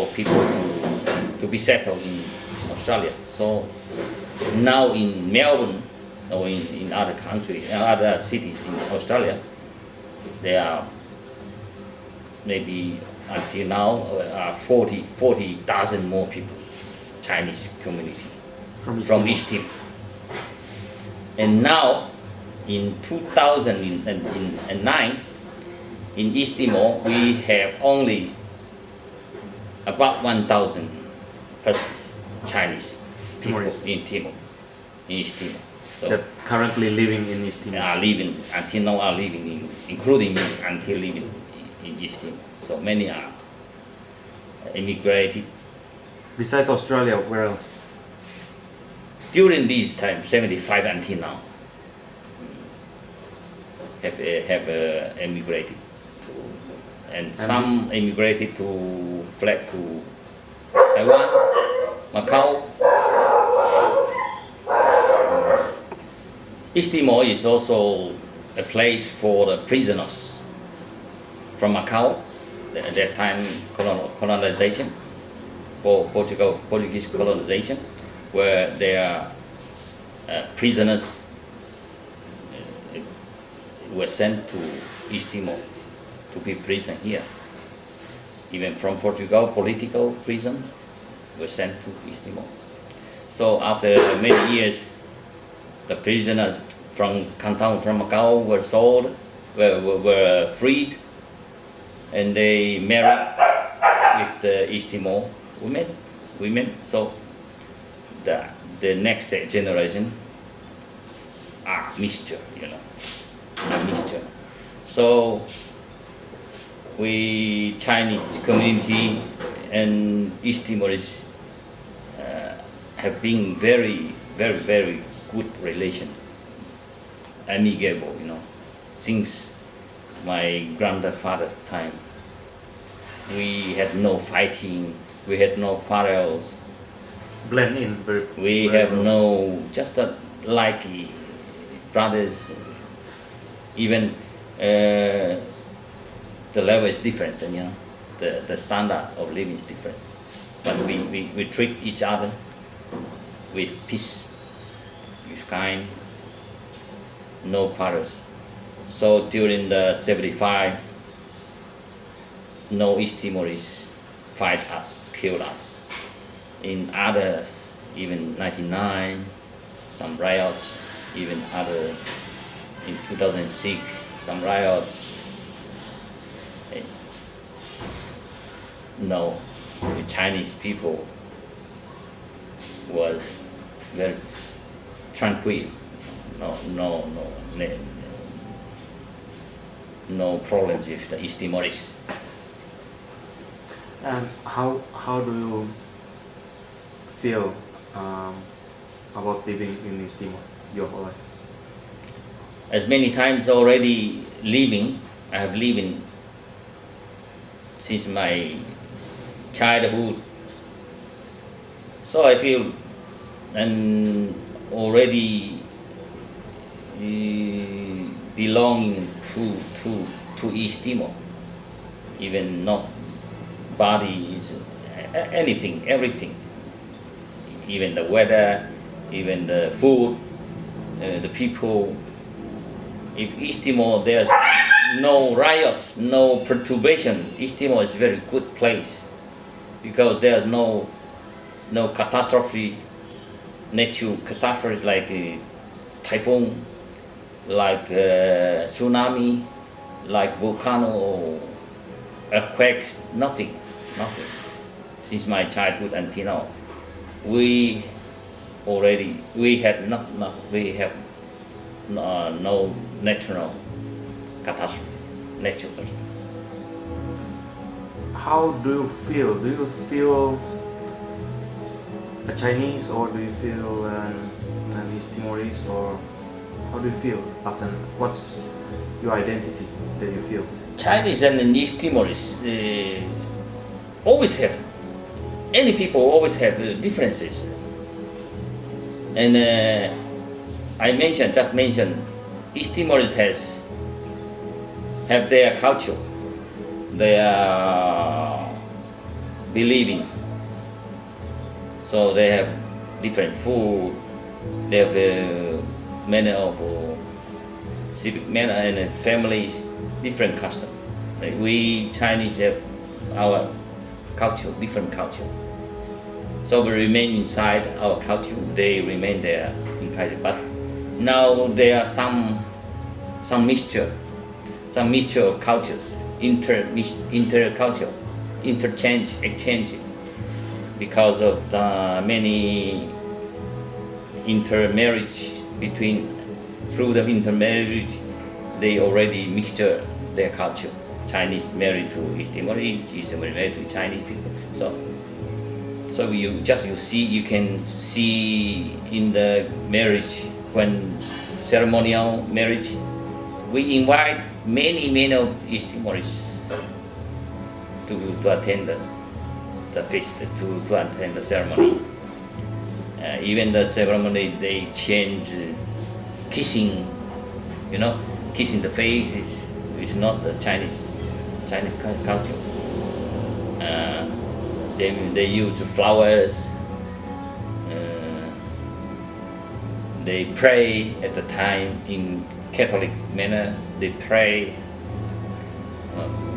of people to be settled in Australia. So now in Melbourne or in other countries, other cities in Australia, there are maybe until now 40,000 more people, Chinese community from East Timor. And now in 2009 in East Timor we have only about 1,000 persons, Chinese people in Timor, in East Timor. So that currently living in East Timor. are living until now are living in, including me, until living in East Timor. So many are immigrated. Besides Australia, where else? During this time, 75 until now, have emigrated to, and some emigrated to fled to Taiwan, Macau. East Timor is also a place for the prisoners from Macau. At that time, colonization, for Portuguese colonization, where their prisoners were sent to East Timor to be prisoned here. Even from Portugal, political prisons were sent to East Timor. So after many years, the prisoners from Canton, from Macau were sold, were freed, and they married with the East Timor women. So the next generation are mixture, a mixture. So we Chinese community and East Timorese have been very good relation, amicable, since my grandfather's time. We had no fighting, we had no quarrels. Blend in We have no, just like brothers. Even the level is different, and the standard of living is different. But we treat each other with peace, with kind, no quarrels. So during the 75, no East Timorese fight us, killed us. In others, even 99, some riots, even other, in 2006, some riots. No, the Chinese people was very tranquil. No problems with the East Timorese. And how do you feel about living in East Timor your whole life? As many times already living, I have lived since my childhood. So I feel I'm already belonging to East Timor. Even not body is anything, everything. Even the weather, even the food, the people. If East Timor there's no riots, no perturbation, East Timor is a very good place because there's no catastrophe, natural catastrophes like typhoon, like tsunami, like volcano or earthquakes, nothing. Since my childhood until now, we have no natural catastrophe, natural. How do you feel? Do you feel a Chinese or do you feel an East Timorese, or how do you feel? What's your identity that you feel? Chinese and East Timorese always have, any people always have differences. And I just mentioned, East Timorese have their culture, their believe in. So they have different food, they have many of civic manner and families, different custom. Like we Chinese have our culture, different culture. So we remain inside our culture, they remain there in culture. But now there are some mixture of cultures, interculture, exchange, because of the many intermarriage through the intermarriage, they already mixture their culture. Chinese married to East Timorese, East Timorese married to Chinese people. So you can see in the marriage, when ceremonial marriage, we invite many of East Timorese to attend the feast, to attend the ceremony. Even the ceremony, they change kissing, kissing the face is not the Chinese culture. They use flowers. They pray at the time in Catholic manner. They pray.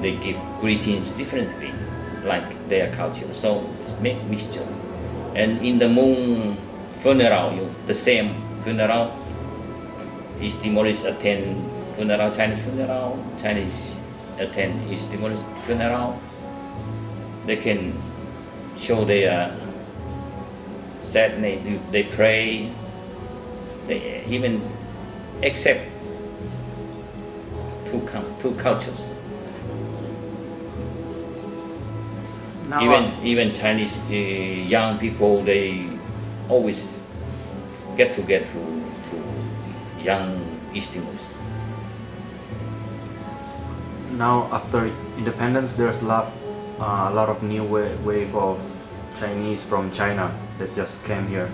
They give greetings differently, like their culture. So it's mixture. And in the Hmong funeral, the same funeral, East Timorese attend funeral, Chinese funeral, Chinese attend East Timorese funeral. They can show their sadness, they pray, they even accept two cultures. Now, Even Chinese young people, they always get to young East Timorese. now after independence, there's a lot of new wave of Chinese from China that just came here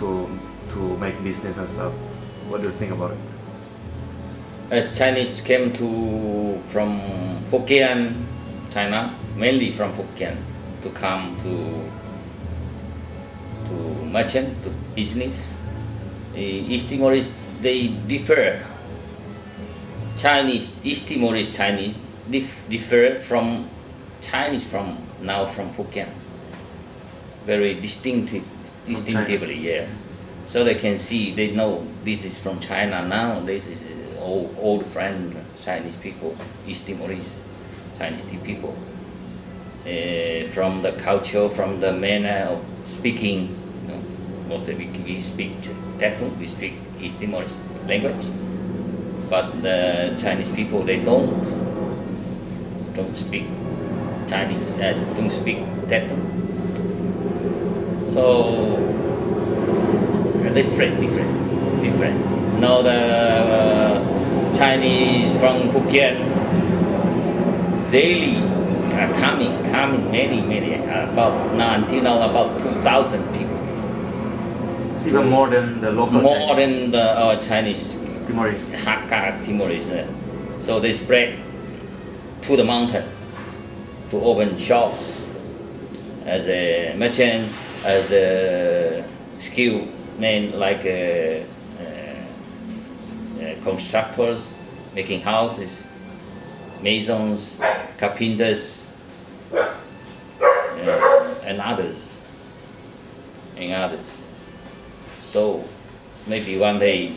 to make business and stuff. What do you think about it? As Chinese came from Hokkien, China, mainly from Hokkien, to come to merchant, to business. East Timorese, they differ. East Timorese Chinese differ from Chinese from Hokkien. Very distinctively, yeah. So they can see, they know this is from China now. This is old friend Chinese people, East Timorese Chinese people. From the culture, from the manner of speaking, mostly we speak Tetum, we speak East Timorese language. But the Chinese people, they don't speak Chinese, don't speak Tetum. So different. Now the Chinese from Hokkien daily are coming many until now about 2,000 people. It's even more than the local More Chinese. than our Chinese Timorese. Hakka Timorese. So they spread to the mountain to open shops as a merchant, as the skilled men like constructors, making houses, masons, carpenters, and others. So maybe one day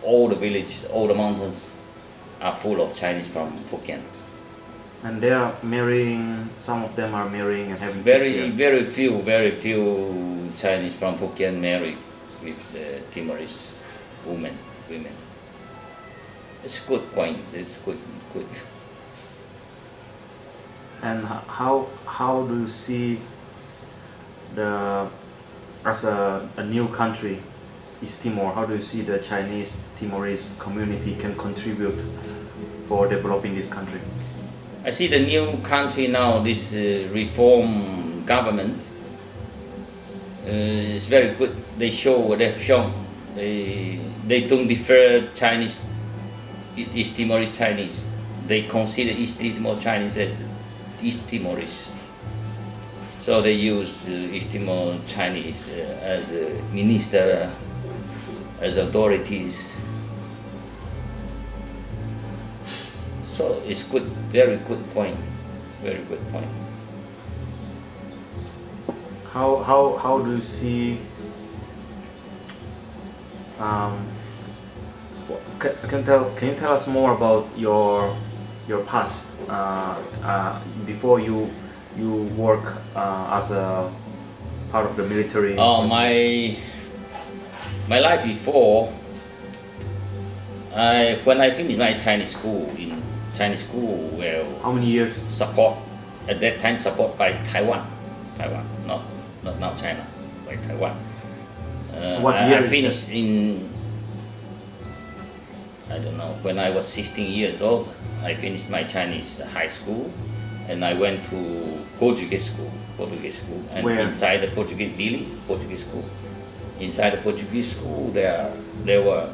all the villages, all the mountains are full of Chinese from Hokkien. And they are marrying, some of them are marrying and having kids here. Very few Chinese from Hokkien marry with Timorese women. It's a good point. It's good. And how do you see as a new country, East Timor, how do you see the Chinese Timorese community can contribute for developing this country? I see the new country now, this reform government is very good. They've shown they don't defer Chinese, East Timorese Chinese. They consider East Timor Chinese as East Timorese. So they use East Timor Chinese as a minister, as authorities. So it's good, very good point, very good point. How do you see? Can you tell us more about your past before you work as a part of the military? Oh, my life before, when I finished my Chinese school, well, How many years? support at that time support by Taiwan, not now China, by Taiwan. What year I is finished in, I don't know, when I was 16 years old. I finished my Chinese high school, and I went to Portuguese school, and Where? inside the Portuguese school. Inside the Portuguese school, there were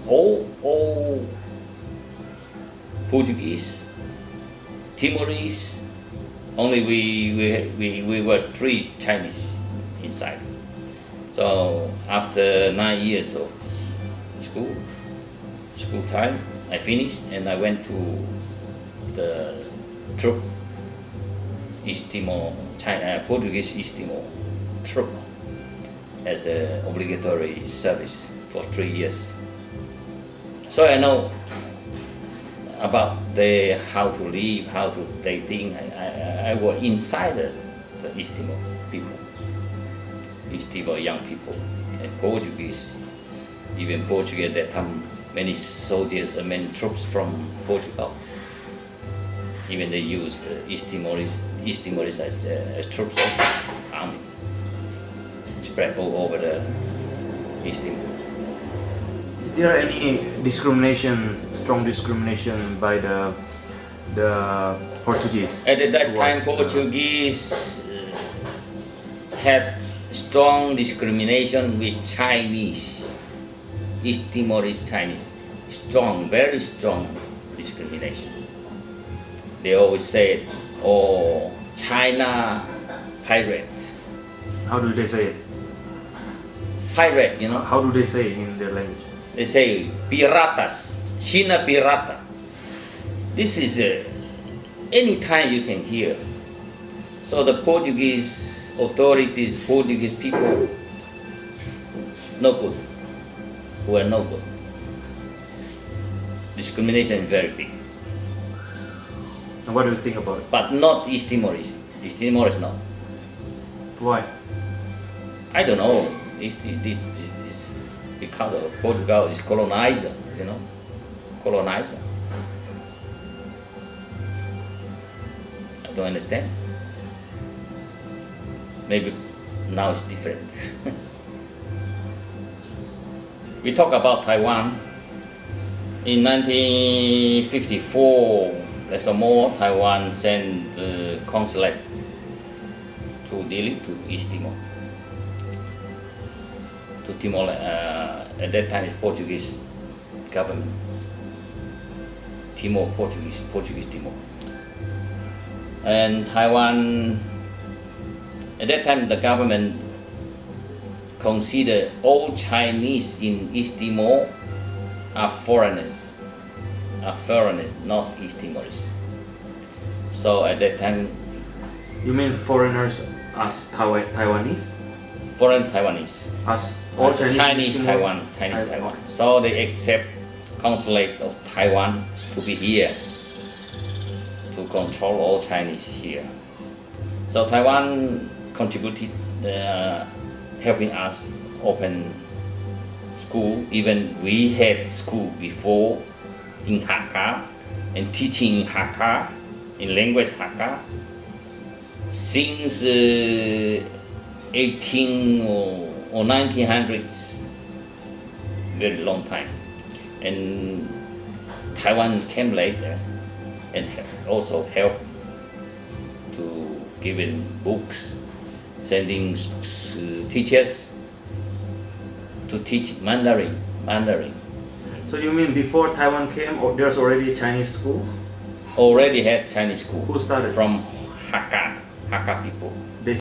all Portuguese, Timorese. Only we were 3 Chinese inside. So after 9 years of school time, I finished and I went to the troop, East Timor, Portuguese East Timor troop, as an obligatory service for 3 years. So I know about how to live, how to they think. I was inside the East Timor people, East Timor young people, and Portuguese, even Portuguese at that time, many soldiers and many troops from Portugal. Even they use East Timorese as troops also, army, spread all over the East Timor. Is there any strong discrimination by the Portuguese? At that time, towards, Portuguese had strong discrimination with Chinese, East Timorese Chinese, very strong discrimination. They always said, "Oh, China pirate." How do they say it? Pirate, you know. How do they say it in their language? They say piratas, China pirata. This is any time you can hear. So the Portuguese authorities, Portuguese people, no good. Were no good. Discrimination is very big. And what do you think about it? But not East Timorese. East Timorese no. Why? I don't know. This because of Portugal is colonizer, you know, colonizer. I don't understand. Maybe now it's different. We talk about Taiwan. In 1954, there's more. Taiwan sent the consulate to Delhi, to East Timor. To Timor, at that time it's Portuguese government. Timor, Portuguese Timor. And Taiwan, at that time the government consider all Chinese in East Timor are foreigners, not East Timorese. So at that time, You mean foreigners as Taiwanese? foreign Taiwanese, As all as Chinese Taiwan. So they accept consulate of Taiwan to be here, to control all Chinese here. So Taiwan contributed, helping us open school. Even we had school before in Hakka and teaching in Hakka, in language Hakka, since 18 or 1900s, very long time. And Taiwan came later and also helped to give in books, sending teachers to teach Mandarin. So you mean before Taiwan came, or there's already a Chinese school? Already had Chinese school. Who started? From Hakka. Hakka people. They